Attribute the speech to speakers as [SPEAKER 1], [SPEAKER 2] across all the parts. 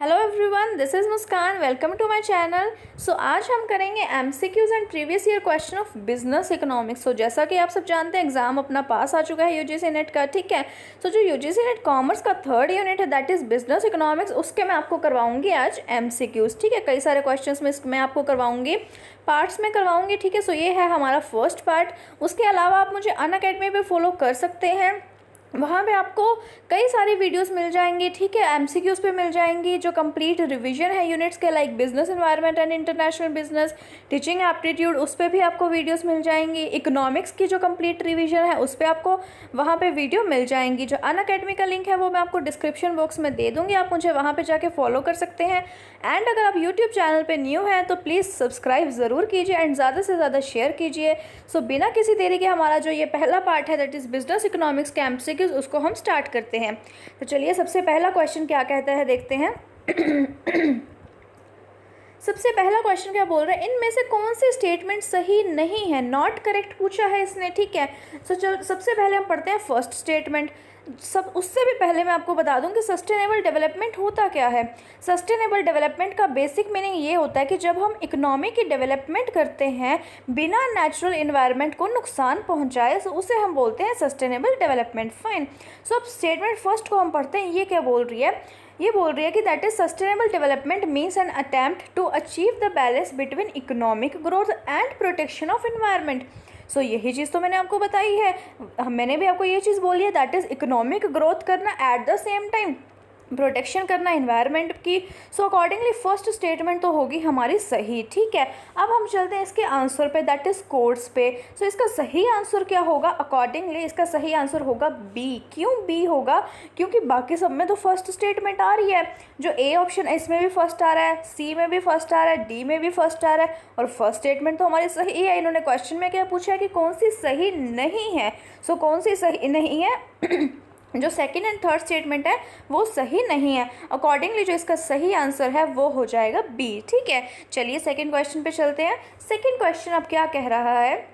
[SPEAKER 1] Hello everyone, this is Muskan. Welcome to my channel. So आज हम करेंगे MCQs and previous year question of business economics. So जैसा कि आप सब जानते हैं, एग्जाम अपना पास आ चुका है यूजीसी नेट का, ठीक है। सो जो यूजीसी नेट कॉमर्स का थर्ड यूनिट है, दैट इज़ बिजनेस इकोनॉमिक्स, उसके मैं आपको करवाऊंगी आज एमसीक्यूज़, ठीक है। कई सारे क्वेश्चन में मैं आपको करवाऊंगी, पार्ट्स में करवाऊंगी, ठीक है। सो ये है हमारा फर्स्ट पार्ट। उसके अलावा आप मुझे अनअकैडमी पे फॉलो कर सकते हैं, वहाँ पे आपको कई सारी वीडियोस मिल जाएंगी, ठीक है। एमसीक्यूज़ पे मिल जाएंगी, जो कंप्लीट रिवीजन है यूनिट्स के, like business environment and international business, teaching aptitude, उस पर भी आपको वीडियोस मिल जाएंगी। इकोनॉमिक्स की जो कंप्लीट रिवीजन है उस पर आपको वहाँ पे वीडियो मिल जाएंगी। जो अनअकैडमी का लिंक है वो मैं आपको डिस्क्रिप्शन बॉक्स में दे दूँगी, आप मुझे वहाँ पर जाके फॉलो कर सकते हैं। एंड अगर आप यूट्यूब चैनल पर न्यू हैं तो प्लीज़ सब्सक्राइब ज़रूर कीजिए एंड ज़्यादा से ज़्यादा शेयर कीजिए। सो बिना किसी देरी के हमारा जो ये पहला पार्ट है, दैट इज़ बिजनेस इकोनॉमिक्स के एमसीक्यूज़, उसको हम स्टार्ट करते हैं। तो चलिए, सबसे पहला क्वेश्चन क्या कहता है देखते हैं। सबसे पहला क्वेश्चन क्या बोल रहा है, इनमें से कौन सी स्टेटमेंट सही नहीं है, नॉट करेक्ट पूछा है इसने, ठीक है। सो चल सबसे पहले हम पढ़ते हैं फर्स्ट स्टेटमेंट। सब उससे भी पहले मैं आपको बता दूं कि सस्टेनेबल डेवलपमेंट होता क्या है। सस्टेनेबल डेवलपमेंट का बेसिक मीनिंग ये होता है कि जब हम इकोनॉमी की डेवलपमेंट करते हैं बिना नेचुरल इन्वायरमेंट को नुकसान पहुंचाए, तो उसे हम बोलते हैं सस्टेनेबल डेवलपमेंट। फाइन। सो अब स्टेटमेंट फर्स्ट को हम पढ़ते हैं, ये क्या बोल रही है। ये बोल रही है कि that is sustainable development means an attempt to achieve the balance between economic growth and protection of environment. So यही चीज़ तो मैंने आपको बताई है, मैंने भी आपको ये चीज़ बोली है, दैट इज़ इकोनॉमिक ग्रोथ करना at the same time protection करना इन्वायरमेंट की। सो अकॉर्डिंगली फर्स्ट स्टेटमेंट तो होगी हमारी सही, ठीक है। अब हम चलते हैं इसके आंसर पे, दैट इज कोड्स पे। सो इसका सही आंसर क्या होगा, अकॉर्डिंगली इसका सही आंसर होगा बी। क्यों बी होगा, क्योंकि बाकी सब में तो फर्स्ट स्टेटमेंट आ रही है। जो ए ऑप्शन है इसमें भी फर्स्ट आ रहा है, सी में भी फर्स्ट आ रहा है, डी में भी फर्स्ट आ रहा है, और फर्स्ट स्टेटमेंट तो हमारी सही है। इन्होंने क्वेश्चन में क्या पूछा है कि कौन सी सही नहीं है। सो कौन सी सही नहीं है जो सेकंड एंड थर्ड स्टेटमेंट है वो सही नहीं है। अकॉर्डिंगली जो इसका सही आंसर है वो हो जाएगा बी, ठीक है। चलिए सेकंड क्वेश्चन पे चलते हैं। सेकंड क्वेश्चन अब क्या कह रहा है,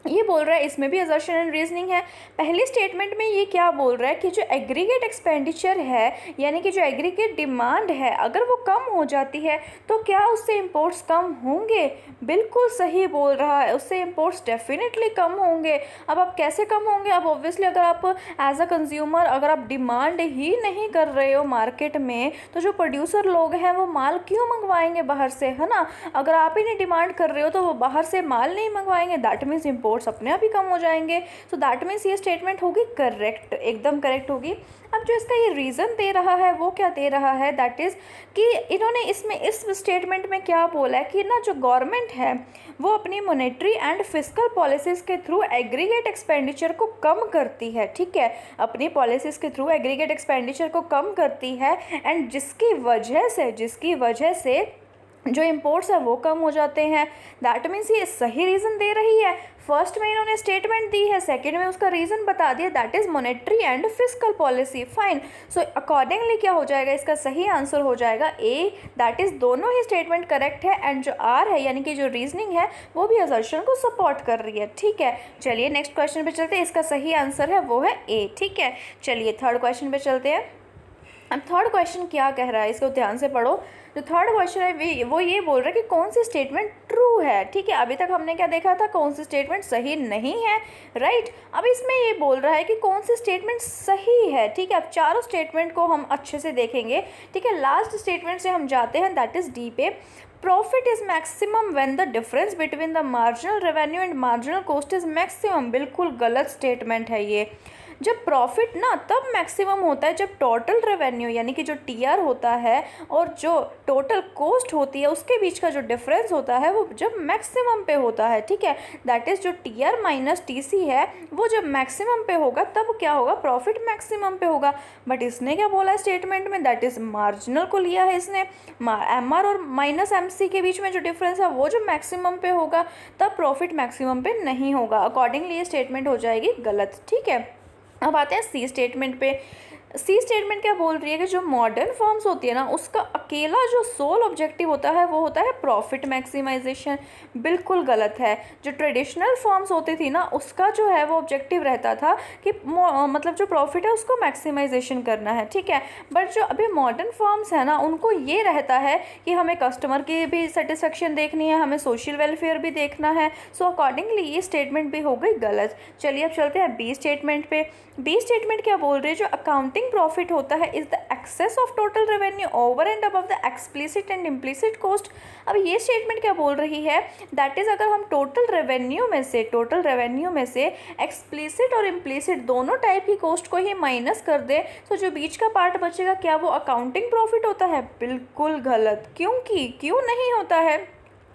[SPEAKER 1] ये बोल रहा है, इसमें भी असर्शन एंड रीजनिंग है। पहली स्टेटमेंट में ये क्या बोल रहा है कि जो एग्रीगेट एक्सपेंडिचर है, यानी कि जो एग्रीगेट डिमांड है, अगर वो कम हो जाती है तो क्या उससे इंपोर्ट्स कम होंगे। बिल्कुल सही बोल रहा है, उससे इंपोर्ट्स डेफिनेटली कम होंगे। अब आप कैसे कम होंगे, अब ऑब्वियसली अगर आप एज अ कंज्यूमर अगर आप डिमांड ही नहीं कर रहे हो मार्केट में, तो जो प्रोड्यूसर लोग हैं वो माल क्यों मंगवाएंगे बाहर से, है ना। अगर आप ही नहीं डिमांड कर रहे हो तो वो बाहर से माल नहीं मंगवाएंगे, दैट मीन्स इंपोर्ट्स अपने आप ही कम हो जाएंगे। सो दैट मीन्स ये स्टेटमेंट होगी करेक्ट, एकदम करेक्ट होगी। अब जो इसका ये रीज़न दे रहा है वो क्या दे रहा है, दैट इज़ कि इन्होंने इसमें इस स्टेटमेंट में क्या बोला है कि ना जो गवर्नमेंट है वो अपनी मॉनेटरी एंड फिस्कल पॉलिसीज़ के थ्रू एग्रीगेट एक्सपेंडिचर को कम करती है, ठीक है। अपनी पॉलिसीज़ के थ्रू एग्रीगेट एक्सपेंडिचर को कम करती है, एंड जिसकी वजह से जो इंपोर्ट्स है वो कम हो जाते हैं। दैट मीन्स ये सही रीज़न दे रही है। फर्स्ट में इन्होंने स्टेटमेंट दी है, सेकंड में उसका रीज़न बता दिया, that is monetary and fiscal policy. Fine. So accordingly क्या हो जाएगा, इसका सही आंसर हो जाएगा ए, दैट इज़ दोनों ही स्टेटमेंट करेक्ट है, एंड जो आर है यानी कि जो रीजनिंग है वो भी असर्शन को सपोर्ट कर रही है, ठीक है। चलिए नेक्स्ट क्वेश्चन पे चलते हैं, इसका सही आंसर है वो है ए, ठीक है। चलिए थर्ड क्वेश्चन पे चलते हैं। अब थर्ड क्वेश्चन क्या कह रहा है, इसको ध्यान से पढ़ो। जो थर्ड क्वेश्चन है वो ये बोल रहा है कि कौन सी स्टेटमेंट ट्रू है, ठीक है। अभी तक हमने क्या देखा था, कौन सी स्टेटमेंट सही नहीं है, राइट। अब इसमें ये बोल रहा है कि कौन सी स्टेटमेंट सही है, ठीक है। अब चारों स्टेटमेंट को हम अच्छे से देखेंगे, ठीक है। लास्ट स्टेटमेंट से हम जाते हैं, दैट इज़ डी पे। Profit is maximum when the difference between the marginal revenue and marginal cost is maximum. बिल्कुल गलत स्टेटमेंट है ये। जब प्रॉफिट ना तब मैक्सिमम होता है जब टोटल रेवेन्यू यानी कि जो टीआर होता है और जो टोटल कॉस्ट होती है उसके बीच का जो डिफरेंस होता है वो जब मैक्सिमम पे होता है, ठीक है। दैट इज़ जो टीआर माइनस टीसी है वो जब मैक्सिमम पे होगा तब क्या होगा, प्रॉफिट मैक्सिमम पे होगा। बट इसने क्या बोला है स्टेटमेंट में, दैट इज़ मार्जिनल को लिया है इसने, एमआर और माइनस एमसी के बीच में जो डिफरेंस है वो जब मैक्सिमम पे होगा तब प्रॉफिट मैक्सिमम पे नहीं होगा। अकॉर्डिंगली ये स्टेटमेंट हो जाएगी गलत, ठीक है। अब आते हैं सी स्टेटमेंट पे। सी स्टेटमेंट क्या बोल रही है कि जो मॉडर्न फॉर्म्स होती है ना, उसका अकेला जो सोल ऑब्जेक्टिव होता है वो होता है प्रॉफिट मैक्सिमाइजेशन। बिल्कुल गलत है। जो ट्रेडिशनल फॉर्म्स होती थी ना, उसका जो है वो ऑब्जेक्टिव रहता था कि मतलब जो प्रॉफिट है उसको मैक्सिमाइजेशन करना है, ठीक है। बट जो अभी मॉडर्न फॉर्म्स है ना, उनको ये रहता है कि हमें कस्टमर की भी सेटिस्फेक्शन देखनी है, हमें सोशल वेलफेयर भी देखना है। सो अकॉर्डिंगली ये स्टेटमेंट भी हो गई गलत। चलिए अब चलते हैं बी स्टेटमेंट पे। बी स्टेटमेंट क्या बोल रही है, जो अकाउंटिंग प्रॉफिट होता है is the excess of total revenue over and above the explicit and implicit cost. अब ये स्टेटमेंट क्या बोल रही है, दैट इज अगर हम टोटल रेवेन्यू में से एक्सप्लिसिट और इम्प्लिसिट दोनों टाइप की कॉस्ट को ही माइनस कर दे, तो जो बीच का पार्ट बचेगा क्या वो अकाउंटिंग प्रॉफिट होता है? बिल्कुल गलत। क्यों नहीं होता है?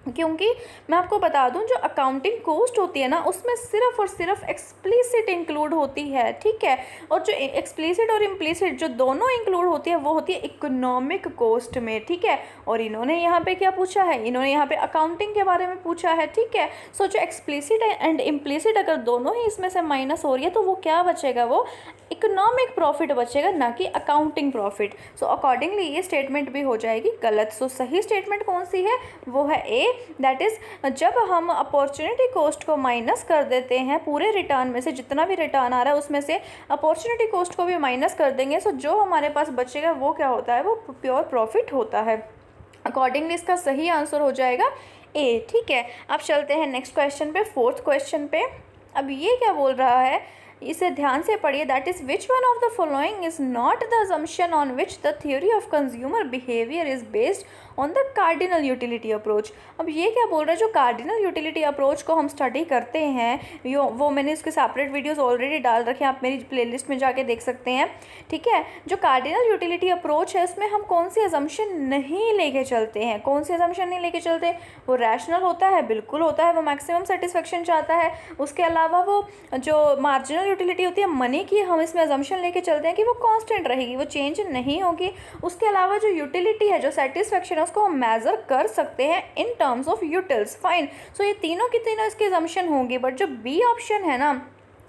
[SPEAKER 1] क्योंकि मैं आपको बता दूं, जो अकाउंटिंग कॉस्ट होती है ना, उसमें सिर्फ और सिर्फ एक्सप्लिसिट इंक्लूड होती है, ठीक है। और जो एक्सप्लिसिट और इम्प्लिसिट जो दोनों इंक्लूड होती है वो होती है इकोनॉमिक कॉस्ट में, ठीक है। और इन्होंने यहाँ पे क्या पूछा है, इन्होंने यहाँ पे अकाउंटिंग के बारे में पूछा है, ठीक है। सो जो एक्सप्लिसिट एंड इम्प्लिसिट अगर दोनों ही इसमें से माइनस हो रही है तो वो क्या बचेगा, वो इकोनॉमिक प्रॉफिट बचेगा, ना कि अकाउंटिंग प्रॉफिट। सो अकॉर्डिंगली ये स्टेटमेंट भी हो जाएगी गलत। सो सही स्टेटमेंट कौन सी है, वो है ए, दैट इज़ जब हम अपॉर्चुनिटी कॉस्ट को माइनस कर देते हैं पूरे रिटर्न में से, जितना भी रिटर्न आ रहा है उसमें से अपॉर्चुनिटी कॉस्ट को भी माइनस कर देंगे, सो जो हमारे पास बचेगा वो क्या होता है, वो प्योर प्रॉफिट होता है। अकॉर्डिंगली इसका सही आंसर हो जाएगा ए, ठीक है। अब चलते हैं नेक्स्ट क्वेश्चन पे, फोर्थ क्वेश्चन पे। अब ये क्या बोल रहा है, इसे ध्यान से पढ़िए, that is which one of the following is not the assumption on which the theory of consumer behaviour is based on the cardinal utility approach. अब ये क्या बोल रहा है, जो कार्डिनल यूटिलिटी अप्रोच को हम स्टडी करते हैं, वो मैंने उसके सेपरेट वीडियोस ऑलरेडी डाल रखे हैं, आप मेरी प्लेलिस्ट में जाके देख सकते हैं, ठीक है। जो कार्डिनल यूटिलिटी अप्रोच है उसमें हम कौन सी अजम्पशन नहीं लेके चलते हैं, कौन सी अजम्पशन नहीं लेके चलते, वो रैशनल होता है, बिल्कुल होता है, वो मैक्सिमम सेटिस्फेक्शन चाहता है। उसके अलावा वो जो मार्जिनल यूटिलिटी होती है मनी की, हम इसमें अजम्पशन लेके चलते हैं कि वो कांस्टेंट रहेगी, वो चेंज नहीं होगी। उसके अलावा जो यूटिलिटी है, जो सेटिस्फेक्शन है, उसको हम मेजर कर सकते हैं in terms of utils, fine. So ये तीनों की तीनों इसकी अजम्पशन होंगी, बट जो बी ऑप्शन है ना,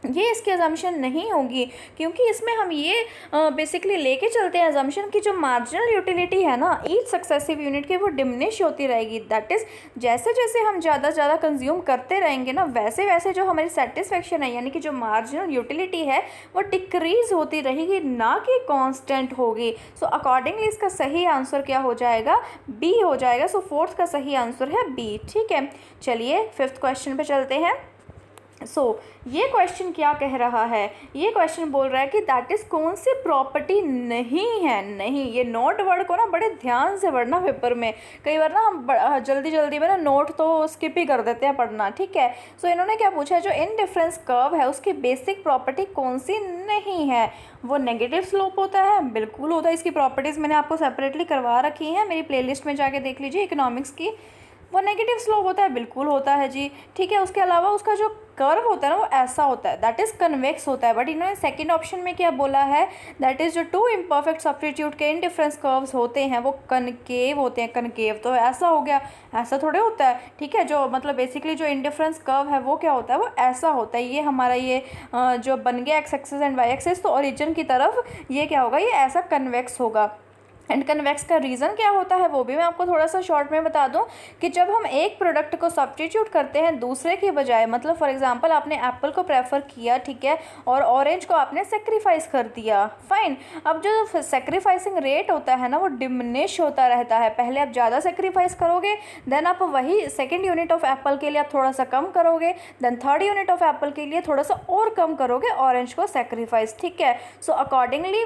[SPEAKER 1] ये इसकी अजम्पशन नहीं होगी, क्योंकि इसमें हम ये बेसिकली लेके चलते हैं अजम्पशन की जो मार्जिनल यूटिलिटी है ना, ईच सक्सेसिव यूनिट की वो डिमिनिश होती रहेगी। दैट इज़ जैसे जैसे हम ज़्यादा से ज़्यादा कंज्यूम करते रहेंगे ना, वैसे वैसे जो हमारी सेटिस्फेक्शन है, यानी कि जो मार्जिनल यूटिलिटी है, वो डिक्रीज होती रहेगी, ना कि कांस्टेंट होगी। सो अकॉर्डिंगली इसका सही आंसर क्या हो जाएगा, बी हो जाएगा। सो फोर्थ का सही आंसर है बी, ठीक है। चलिए फिफ्थ क्वेश्चन पे चलते हैं। ये क्वेश्चन क्या कह रहा है, ये क्वेश्चन बोल रहा है कि दैट इज़ कौन सी प्रॉपर्टी नहीं है। नहीं, ये नोट वर्ड को ना बड़े ध्यान से पढ़ना पेपर में, कई बार ना हम जल्दी जल्दी में ना नोट तो स्किप ही कर देते हैं पढ़ना, ठीक है। सो इन्होंने क्या पूछा है, जो इनडिफरेंस कर्व है उसकी बेसिक प्रॉपर्टी कौन सी नहीं है, वो नेगेटिव स्लोप होता है, बिल्कुल होता है। इसकी प्रॉपर्टीज़ मैंने आपको सेपरेटली करवा रखी हैं, मेरी प्लेलिस्ट में जाके देख लीजिए इकोनॉमिक्स की। वो नेगेटिव स्लोप होता है, बिल्कुल होता है जी, ठीक है। उसके अलावा उसका जो कर्व होता है ना, वो ऐसा होता है, दैट इज़ कन्वेक्स होता है। बट इन्होंने सेकंड ऑप्शन में क्या बोला है, दैट इज़ जो टू इम्परफेक्ट सब्स्टिट्यूट के इनडिफरेंस कर्व्स होते हैं वो कनकेव होते हैं। कनकेव तो ऐसा हो गया, ऐसा थोड़े होता है, ठीक है। जो मतलब बेसिकली जो इनडिफरेंस कर्व है वो क्या होता है, वो ऐसा होता है। ये हमारा ये जो बन गया X axis and Y axis, तो ओरिजिन की तरफ ये क्या होगा, ये ऐसा कन्वेक्स होगा। एंड कन्वेक्स का रीज़न क्या होता है वो भी मैं आपको थोड़ा सा शॉर्ट में बता दूं, कि जब हम एक प्रोडक्ट को सब्स्टिट्यूट करते हैं दूसरे के बजाय, मतलब फॉर एग्जांपल आपने एप्पल को प्रेफर किया, ठीक है, और ऑरेंज को आपने सेक्रीफाइस कर दिया, फाइन। अब जो सेक्रीफाइसिंग रेट होता है ना, वो डिमिनिश होता रहता है। पहले आप ज़्यादा सेक्रीफाइस करोगे, देन आप वही सेकेंड यूनिट ऑफ एप्पल के लिए आप थोड़ा सा कम करोगे, then third unit of apple के लिए थोड़ा सा और कम करोगे ऑरेंज को सेक्रीफाइस, ठीक है। So accordingly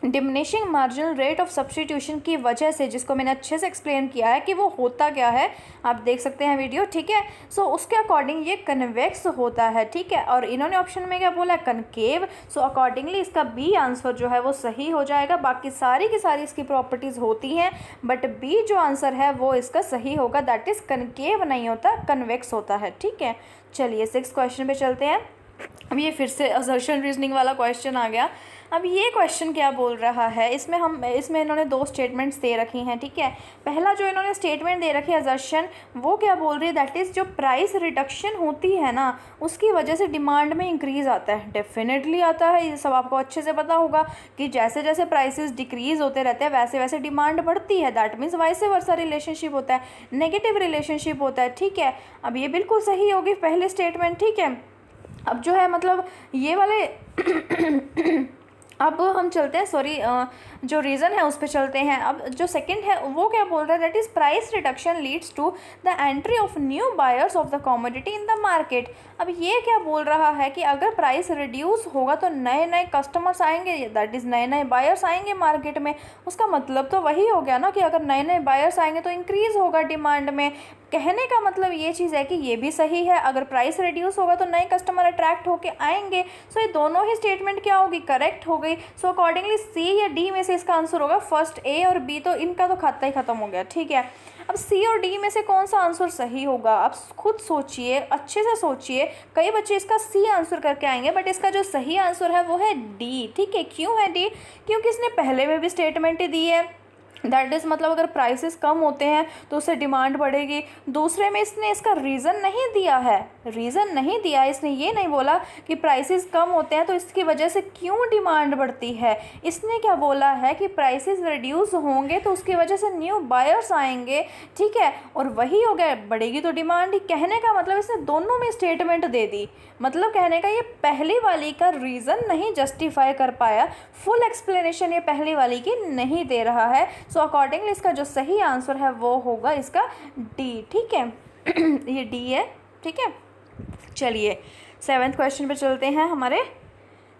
[SPEAKER 1] diminishing marginal rate of substitution की वजह से, जिसको मैंने अच्छे से एक्सप्लेन किया है कि वो होता क्या है, आप देख सकते हैं वीडियो, ठीक है। सो उसके अकॉर्डिंग ये कन्वेक्स होता है, ठीक है। और इन्होंने ऑप्शन में क्या बोला है, कनकेव। सो अकॉर्डिंगली इसका बी आंसर जो है वो सही हो जाएगा। बाकी सारी की सारी इसकी प्रॉपर्टीज़ होती हैं, बट बी जो आंसर है वो इसका सही होगा, दैट इज़ कनकेव नहीं होता, कन्वेक्स होता है, ठीक है। चलिए सिक्स्थ क्वेश्चन पे चलते हैं। अब ये फिर से असर्शन रीजनिंग वाला क्वेश्चन आ गया। अब ये क्वेश्चन क्या बोल रहा है, इसमें इन्होंने दो स्टेटमेंट्स दे रखी हैं, ठीक है। पहला जो इन्होंने स्टेटमेंट दे रखी है असर्शन, वो क्या बोल रही है, दैट इज़ जो प्राइस रिडक्शन होती है ना, उसकी वजह से डिमांड में इंक्रीज़ आता है। डेफिनेटली आता है, ये सब आपको अच्छे से पता होगा कि जैसे जैसे प्राइसेस डिक्रीज़ होते रहते हैं वैसे वैसे डिमांड बढ़ती है। That means vice versa relationship होता है, नेगेटिव रिलेशनशिप होता है, ठीक है। अब ये बिल्कुल सही होगी पहले स्टेटमेंट, ठीक है। अब जो है मतलब ये वाले अब हम चलते हैं, जो रीज़न है उस पर चलते हैं। अब जो सेकंड है वो क्या बोल रहा है, that is price reduction leads to the entry of new buyers of the commodity in the market. अब ये क्या बोल रहा है कि अगर प्राइस रिड्यूस होगा तो नए नए कस्टमर्स आएंगे, दैट इज़ नए नए बायर्स आएंगे मार्केट में। उसका मतलब तो वही हो गया ना कि अगर नए नए बायर्स आएंगे तो इंक्रीज़ होगा डिमांड में। कहने का मतलब ये चीज़ है कि ये भी सही है, अगर प्राइस रिड्यूस होगा तो नए कस्टमर अट्रैक्ट होके आएंगे। सो ये दोनों ही स्टेटमेंट क्या होगी, करेक्ट हो गई। सो अकॉर्डिंगली सी या डी में से इसका आंसर होगा फर्स्ट, ए और बी तो इनका तो खाता ही खत्म हो गया, ठीक है। अब सी और डी में से कौन सा आंसर सही होगा, आप खुद सोचिए, अच्छे से सोचिए। कई बच्चे इसका सी आंसर करके आएंगे, बट इसका जो सही आंसर है वो है डी, ठीक है। क्यों है डी, क्योंकि इसने पहले में भी स्टेटमेंट दी है, दैट इज़ मतलब अगर प्राइसेस कम होते हैं तो उससे डिमांड बढ़ेगी। दूसरे में इसने इसका रीज़न नहीं दिया है, रीज़न नहीं दिया, इसने ये नहीं बोला कि प्राइसेस कम होते हैं तो इसकी वजह से क्यों डिमांड बढ़ती है। इसने क्या बोला है कि प्राइसेस रिड्यूस होंगे तो उसकी वजह से न्यू बायर्स आएंगे, ठीक है, और वही हो गया, बढ़ेगी तो डिमांड ही। कहने का मतलब इसने दोनों में स्टेटमेंट दे दी, मतलब कहने का ये पहली वाली का रीज़न नहीं जस्टिफाई कर पाया, फुल एक्सप्लेनेशन ये पहली वाली की नहीं दे रहा है। सो अकॉर्डिंगली इसका जो सही आंसर है वो होगा इसका डी, ठीक है। ये डी है, ठीक है। चलिए 7th क्वेश्चन पे चलते हैं। हमारे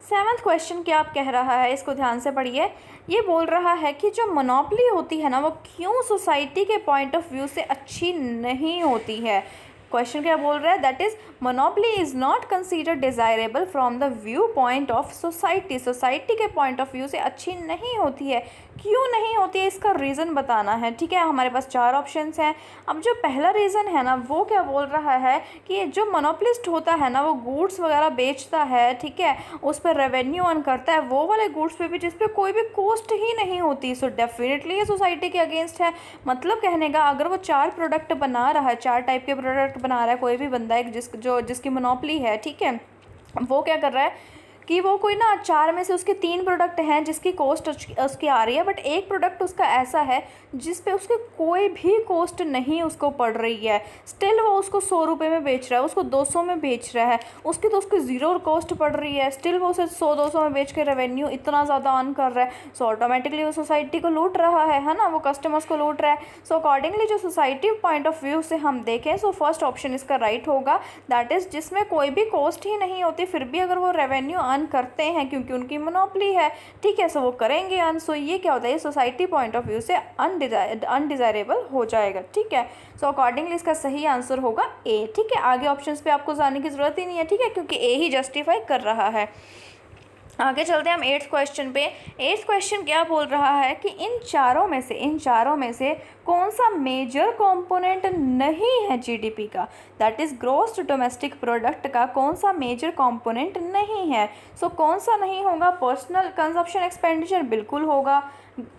[SPEAKER 1] 7th क्वेश्चन क्या आप कह रहा है, इसको ध्यान से पढ़िए। ये बोल रहा है कि जो मोनोपोली होती है ना वो क्यों सोसाइटी के पॉइंट ऑफ व्यू से अच्छी नहीं होती है। क्वेश्चन क्या बोल रहा है, that is monopoly is not considered desirable from the view point of society. Society के पॉइंट ऑफ व्यू से अच्छी नहीं होती है। क्यों नहीं होती है, इसका रीज़न बताना है, ठीक है। हमारे पास 4 ऑप्शंस हैं। अब जो पहला रीज़न है ना वो क्या बोल रहा है कि जो मोनोपोलिस्ट होता है ना वो गुड्स वगैरह बेचता है, ठीक है, उस पर रेवेन्यू अर्न करता है, वो वाले गुड्स पे भी जिस पे कोई भी कॉस्ट ही नहीं होती। सो डेफिनेटली ये सोसाइटी के अगेंस्ट है। मतलब कहने का अगर वो 4 प्रोडक्ट बना रहा है, 4 टाइप के प्रोडक्ट बना रहा है, कोई भी बंदा है जिसकी मोनोपोली है, ठीक है, वो क्या कर रहा है कि वो कोई ना 4 में से उसके 3 प्रोडक्ट हैं जिसकी कॉस्ट उसकी आ रही है, बट एक प्रोडक्ट उसका ऐसा है जिस पे उसके कोई भी कॉस्ट नहीं उसको पड़ रही है, स्टिल वो उसको 100 रुपये में बेच रहा है, उसको 200 में बेच रहा है, उसकी तो उसकी ज़ीरो कॉस्ट पड़ रही है, स्टिल वो उसे 100-200 में बेच के रेवेन्यू इतना ज़्यादा अर्न कर रहा है। सो ऑटोमेटिकली वो सोसाइटी को लूट रहा है ना, वो कस्टमर्स को लूट रहा है। सो अकॉर्डिंगली जो सोसाइटी पॉइंट ऑफ व्यू से हम देखें, सो फर्स्ट ऑप्शन इसका राइट होगा, दैट इज़ जिसमें कोई भी कॉस्ट ही नहीं होती फिर भी अगर वो रेवेन्यू अर्न करते हैं क्योंकि उनकी मोनोपोली है, ठीक है, सो वो करेंगे अर्न। सो ये क्या होता है, सोसाइटी पॉइंट ऑफ व्यू से अनडिज़ायरेबल हो जाएगा, ठीक है। सो अकॉर्डिंगली इसका सही आंसर होगा ए, ठीक है। आगे ऑप्शंस पे आपको जाने की ज़रूरत ही नहीं है, ठीक है, क्योंकि ए ही जस्टिफाई कर रहा है। आगे चलते हैं हम 8th क्वेश्चन पे। 8th क्वेश्चन क्या बोल रहा है कि इन चारों में से कौन सा मेजर कंपोनेंट नहीं है जीडीपी का, that is gross domestic product का कौन सा मेजर कंपोनेंट नहीं है। सो कौन सा नहीं होगा, पर्सनल कंजप्शन एक्सपेंडिचर बिल्कुल होगा,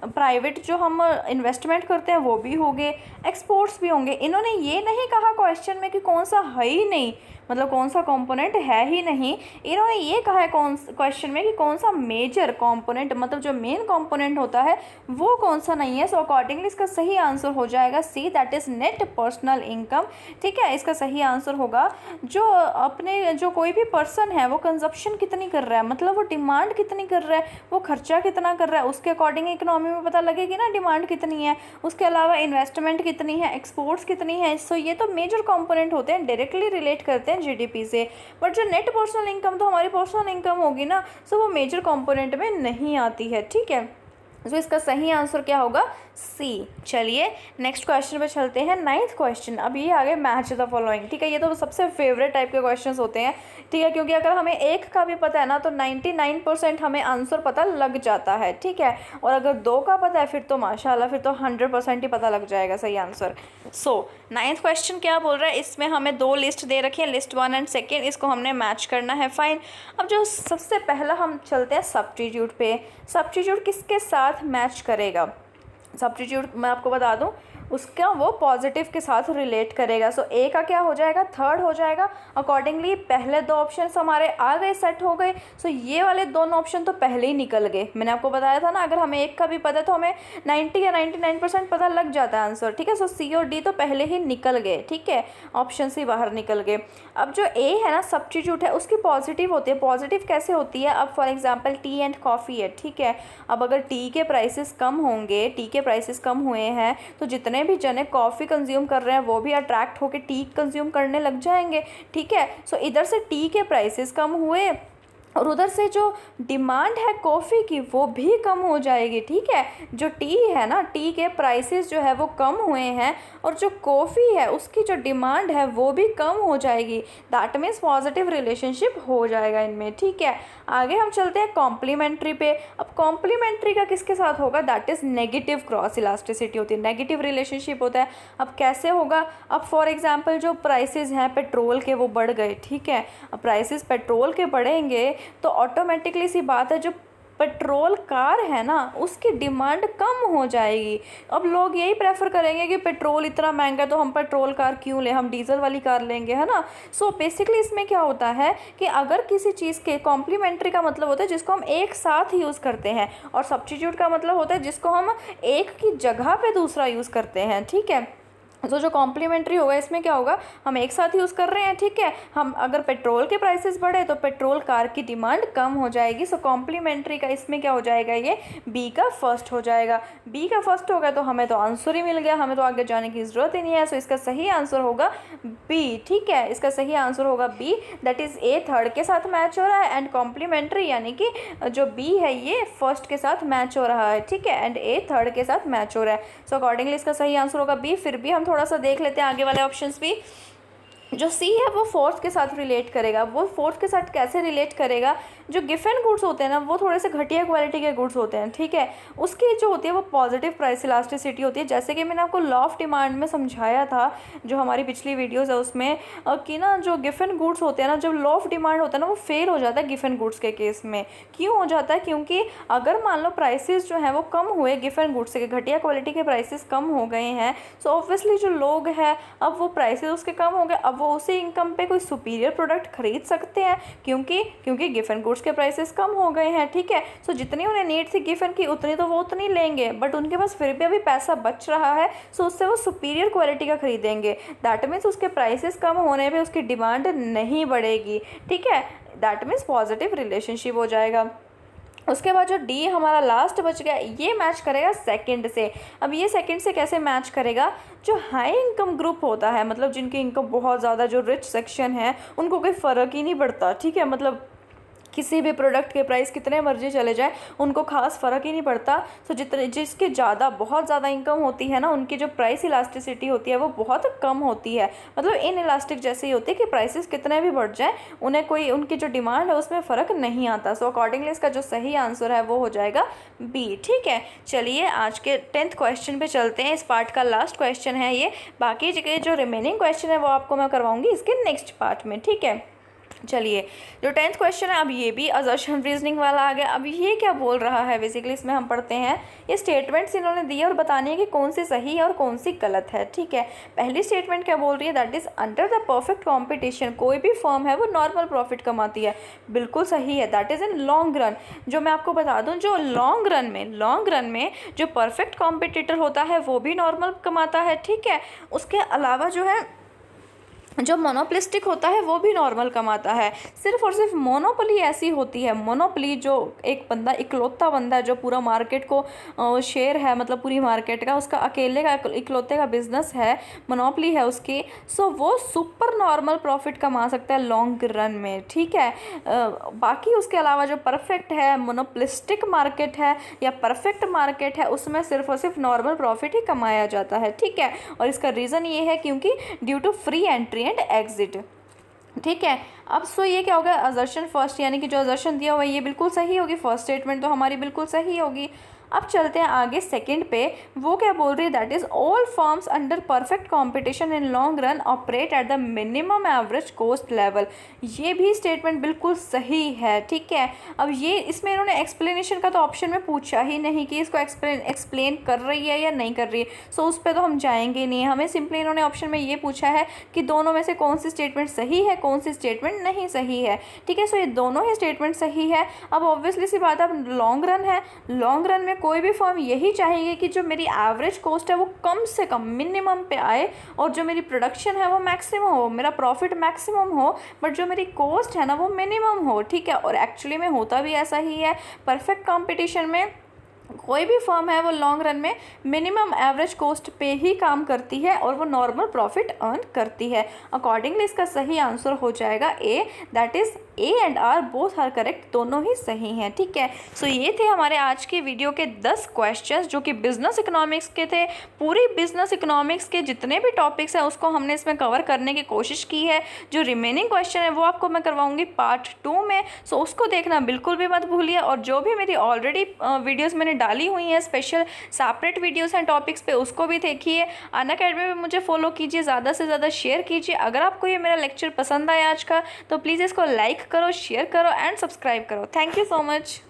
[SPEAKER 1] प्राइवेट जो हम इन्वेस्टमेंट करते हैं वो भी होंगे, एक्सपोर्ट्स भी होंगे। इन्होंने ये नहीं कहा क्वेश्चन में कि कौन सा है ही नहीं, मतलब कौन सा कंपोनेंट है ही नहीं। इन्होंने ये कहा है क्वेश्चन में कि कौन सा मेजर कंपोनेंट, मतलब जो मेन कंपोनेंट होता है वो कौन सा नहीं है। सो अकॉर्डिंगली इसका सही आंसर हो जाएगा C, that is net personal income, ठीक है। इसका सही आंसर होगा जो कोई भी पर्सन है वो कंजप्शन कितनी कर रहा है, मतलब वो डिमांड कितनी कर रहा है, वो खर्चा कितना कर रहा है, उसके अकॉर्डिंग इकोनॉमी में पता लगेगी ना डिमांड कितनी है। उसके अलावा इन्वेस्टमेंट कितनी है, एक्सपोर्ट्स कितनी है। सो ये तो मेजर कंपोनेंट होते हैं, डायरेक्टली रिलेट करते हैं जीडीपी से। बट जो नेट पर्सनल इनकम तो हमारी पर्सनल इनकम होगी ना, सो वो मेजर कंपोनेंट में नहीं आती है, ठीक है। सो इसका सही आंसर क्या होगा, सी। चलिए नेक्स्ट क्वेश्चन पे चलते हैं, 9th क्वेश्चन। अब ये आगे मैच द फॉलोइंग, ठीक है। ये तो सबसे फेवरेट टाइप के क्वेश्चंस होते हैं, ठीक है, क्योंकि अगर हमें एक का भी पता है ना तो 99% हमें आंसर पता लग जाता है, ठीक है। और अगर 2 का पता है फिर तो माशाल्लाह, फिर तो 100% ही पता लग जाएगा सही आंसर। सो 9th क्वेश्चन क्या बोल रहा है, इसमें हमें 2 लिस्ट दे रखी है, लिस्ट 1 एंड सेकेंड, इसको हमने मैच करना है, फाइन। अब जो सबसे पहला हम चलते हैं सब्स्टिट्यूट पे। सब्स्टिट्यूट किसके साथ मैच करेगा? सब्स्टिट्यूट मैं आपको बता दूं, उसका वो पॉजिटिव के साथ रिलेट करेगा। सो ए का क्या हो जाएगा, थर्ड हो जाएगा। अकॉर्डिंगली पहले 2 ऑप्शन हमारे आ गए, सेट हो गए। सो ये वाले दोनों ऑप्शन तो पहले ही निकल गए। मैंने आपको बताया था ना, अगर हमें एक का भी पता है तो हमें 90 या 99% पता लग जाता है आंसर, ठीक है। सो सी और डी तो पहले ही निकल गए, ठीक है, ऑप्शन से बाहर निकल गए। अब जो ए है ना सब्स्टिट्यूट है, उसकी पॉजिटिव होती है। पॉजिटिव कैसे होती है? अब for example T and coffee है, ठीक है। अब अगर टी के प्राइसेस कम होंगे, टी के प्राइसेस कम हुए हैं तो जितने भी जने कॉफ़ी कंज्यूम कर रहे हैं वो भी अट्रैक्ट होकर टी कंज्यूम करने लग जाएंगे, ठीक है। सो इधर से टी के प्राइसेस कम हुए और उधर से जो डिमांड है कॉफ़ी की वो भी कम हो जाएगी, ठीक है। जो टी है ना, टी के प्राइसेस जो है वो कम हुए हैं और जो कॉफ़ी है उसकी जो डिमांड है वो भी कम हो जाएगी। दैट मीन्स पॉजिटिव रिलेशनशिप हो जाएगा इनमें, ठीक है। आगे हम चलते हैं कॉम्प्लीमेंट्री पे। अब कॉम्प्लीमेंट्री का किसके साथ होगा? That is negative cross elasticity होती है, नेगेटिव रिलेशनशिप होता है। अब कैसे होगा? अब फॉर एग्जांपल जो प्राइसेस हैं पेट्रोल के वो बढ़ गए, ठीक है। अब प्राइसेस पेट्रोल के बढ़ेंगे तो ऑटोमेटिकली सी बात है, जो पेट्रोल कार है ना उसकी डिमांड कम हो जाएगी। अब लोग यही प्रेफर करेंगे कि पेट्रोल इतना महंगा है तो हम पेट्रोल कार क्यों लें, हम डीजल वाली कार लेंगे, है ना। सो बेसिकली इसमें क्या होता है कि अगर किसी चीज़ के कॉम्प्लीमेंट्री का मतलब होता है जिसको हम एक साथ यूज़ करते हैं, और सब्स्टिट्यूट का मतलब होता है जिसको हम एक की जगह पे दूसरा यूज़ करते हैं, ठीक है। तो जो कॉम्प्लीमेंट्री होगा इसमें क्या होगा, हम एक साथ यूज़ कर रहे हैं, ठीक है। हम अगर पेट्रोल के प्राइसेस बढ़े तो पेट्रोल कार की डिमांड कम हो जाएगी। सो कॉम्प्लीमेंट्री का इसमें क्या हो जाएगा, ये बी का फर्स्ट हो जाएगा। बी का फर्स्ट हो गया तो हमें तो आंसर ही मिल गया, हमें तो आगे जाने की ज़रूरत ही नहीं है। सो इसका सही आंसर होगा बी, ठीक है। इसका सही आंसर होगा B, that is a third के साथ मैच हो रहा है एंड कॉम्प्लीमेंट्री यानी कि जो बी है ये फर्स्ट के साथ मैच हो रहा है, ठीक है, एंड ए थर्ड के साथ मैच हो रहा है। सो अकॉर्डिंगली इसका सही आंसर होगा बी। फिर भी हम थोड़ा सा देख लेते हैं आगे वाले ऑप्शंस भी। जो सी है वो फोर्थ के साथ रिलेट करेगा। वो फोर्थ के साथ कैसे रिलेट करेगा? जो गिफन गुड्स होते हैं ना वो थोड़े से घटिया क्वालिटी के गुड्स होते हैं, ठीक है। उसकी जो होती है वो पॉजिटिव प्राइस इलास्टिसिटी होती है। जैसे कि मैंने आपको लॉ ऑफ डिमांड में समझाया था जो हमारी पिछली वीडियोज़ है उसमें, कि ना जो गिफन गुड्स होते हैं ना, जब लॉ ऑफ डिमांड होता है ना वो फेल हो जाता है गिफन गुड्स के केस में। क्यों हो जाता है? क्योंकि अगर मान लो प्राइसेस जो हैं वो कम हुए गिफन गुड्स के, घटिया क्वालिटी के प्राइसेस कम हो गए हैं, सो ऑब्वियसली जो लोग हैं अब वो प्राइसेस उसके कम हो गए, अब वो उसी इनकम पे कोई सुपीरियर प्रोडक्ट खरीद सकते हैं क्योंकि गिफन गुड्स के प्राइसेस कम हो गए हैं, ठीक है। सो जितनी उन्हें नीड थी गिफन की उतनी तो वो उतनी लेंगे, बट उनके पास फिर भी अभी पैसा बच रहा है, सो उससे वो सुपीरियर क्वालिटी का खरीदेंगे। दैट मीन्स उसके प्राइसेस कम होने पे उसकी डिमांड नहीं बढ़ेगी, ठीक है। दैट मीन्स पॉजिटिव रिलेशनशिप हो जाएगा। उसके बाद जो डी हमारा लास्ट बच गया ये मैच करेगा सेकंड से। अब ये सेकंड से कैसे मैच करेगा? जो हाई इनकम ग्रुप होता है, मतलब जिनकी इनकम बहुत ज़्यादा, जो रिच सेक्शन है, उनको कोई फ़र्क ही नहीं पड़ता, ठीक है। मतलब किसी भी प्रोडक्ट के प्राइस कितने मर्जी चले जाए उनको खास फ़र्क ही नहीं पड़ता। सो जिसके ज़्यादा बहुत ज़्यादा इनकम होती है ना उनकी जो प्राइस इलास्टिसिटी होती है वो बहुत कम होती है, मतलब इन इलास्टिक जैसे ही होती है कि प्राइसेस कितने भी बढ़ जाए उन्हें कोई उनकी जो डिमांड है उसमें फ़र्क नहीं आता। सो अकॉर्डिंगली इसका जो सही आंसर है वो हो जाएगा बी, ठीक है। चलिए आज के 10th क्वेश्चन पे चलते हैं। इस पार्ट का लास्ट क्वेश्चन है ये, बाकी जो रिमेनिंग क्वेश्चन है वो आपको मैं करवाऊँगी इसके नेक्स्ट पार्ट में, ठीक है। चलिए जो 10th क्वेश्चन है, अब ये भी असर्शन रीजनिंग वाला आ गया। अब ये क्या बोल रहा है? बेसिकली इसमें हम पढ़ते हैं ये स्टेटमेंट्स इन्होंने दिए और बतानी है कि कौन सी सही है और कौन सी गलत है, ठीक है। पहली स्टेटमेंट क्या बोल रही है? That is under the perfect competition कोई भी फर्म है वो नॉर्मल प्रॉफिट कमाती है। बिल्कुल सही है, that is in long run. जो मैं आपको बता दूँ, जो लॉन्ग रन में जो परफेक्ट कॉम्पिटिटर होता है वो भी नॉर्मल कमाता है, ठीक है। उसके अलावा जो है जो मोनोपोलिस्टिक होता है वो भी नॉर्मल कमाता है। सिर्फ और सिर्फ मोनोपोली ऐसी होती है, मोनोपोली जो एक बंदा इकलौता बंदा है जो पूरा मार्केट को शेयर है, मतलब पूरी मार्केट का उसका अकेले का इकलौते का बिजनेस है, मोनोपोली है उसकी, सो वो सुपर नॉर्मल प्रॉफिट कमा सकता है लॉन्ग रन में, ठीक है। बाकी उसके अलावा जो परफेक्ट है, मोनोपोलिस्टिक मार्केट है या परफेक्ट मार्केट है, उसमें सिर्फ और सिर्फ नॉर्मल प्रॉफिट ही कमाया जाता है, ठीक है। और इसका रीज़न ये है क्योंकि due to free entry and exit, ठीक है। अब सो ये क्या होगा, असर्शन फर्स्ट, यानी कि जो असर्शन दिया हुआ है ये बिल्कुल सही होगी, फर्स्ट स्टेटमेंट तो हमारी बिल्कुल सही होगी। अब चलते हैं आगे सेकंड पे, वो क्या बोल रही है, that is all firms under perfect competition in long run operate at the minimum average cost level. ये भी स्टेटमेंट बिल्कुल सही है, ठीक है। अब ये इसमें इन्होंने एक्सप्लेनेशन का तो ऑप्शन में पूछा ही नहीं कि इसको एक्सप्लेन कर रही है या नहीं कर रही है, सो उस पर तो हम जाएंगे नहीं। हमें सिंपली इन्होंने ऑप्शन में ये पूछा है कि दोनों में से कौन सी स्टेटमेंट सही है, कौन सी स्टेटमेंट नहीं सही है, ठीक है। सो ये दोनों ही स्टेटमेंट सही है। अब ऑब्वियसली सी बात है, अब लॉन्ग रन है, लॉन्ग रन में कोई भी फर्म यही चाहेगी कि जो मेरी एवरेज कॉस्ट है वो कम से कम मिनिमम पे आए और जो मेरी प्रोडक्शन है वो मैक्सिमम हो, मेरा प्रॉफिट मैक्सिमम हो, बट जो मेरी कॉस्ट है ना वो मिनिमम हो, ठीक है। और एक्चुअली में होता भी ऐसा ही है। परफेक्ट कंपटीशन में कोई भी फर्म है वो लॉन्ग रन में मिनिमम एवरेज कॉस्ट पे ही काम करती है और वो नॉर्मल प्रॉफिट अर्न करती है। अकॉर्डिंगली इसका सही आंसर हो जाएगा A, that is A and R both are correct, दोनों ही सही हैं, ठीक है। सो ये थे हमारे आज के वीडियो के 10 क्वेश्चंस जो कि बिजनेस इकोनॉमिक्स के थे। पूरी बिजनेस इकोनॉमिक्स के जितने भी टॉपिक्स हैं उसको हमने इसमें कवर करने की कोशिश की है। जो रिमेनिंग क्वेश्चन है वो आपको मैं करवाऊंगी पार्ट 2 में, सो उसको देखना बिल्कुल भी मत भूलिए। और जो भी मेरी ऑलरेडी वीडियोज़ मैंने डाली हुई हैं स्पेशल सेपरेट वीडियोस हैं टॉपिक्स पे, उसको भी देखिए। अनअकैडमी में मुझे फॉलो कीजिए, ज़्यादा से ज़्यादा शेयर कीजिए। अगर आपको ये मेरा लेक्चर पसंद आया आज का तो प्लीज़ इसको लाइक करो, शेयर करो एंड सब्सक्राइब करो। Thank you so much.